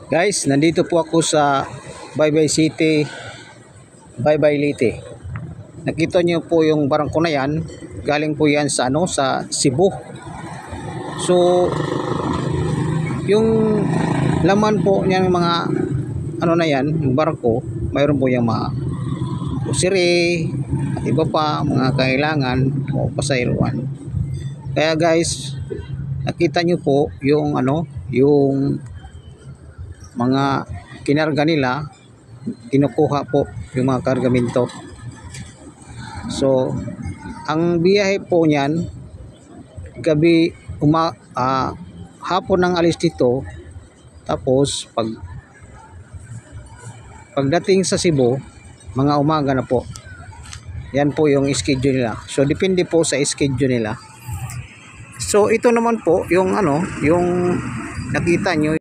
Guys, nandito po ako sa Baybay City, Baybay Leyte. Nakita niyo po yung barangko na yan, galing po yan sa sa Cebu. So, yung laman po niyan mga na yan, yung barangko, mayroon po yung mga pusiri at iba pa mga kailangan o pasayruan. Kaya guys, nakita niyo po yung yung mga kinarga nila, kinukuha po yung mga kargamento. So, ang biyahe po niyan, gabi, hapon ng alis dito, tapos pagdating sa Cebu, mga umaga na po. Yan po yung schedule nila. So, depende po sa schedule nila. So, ito naman po yung yung nakita nyo.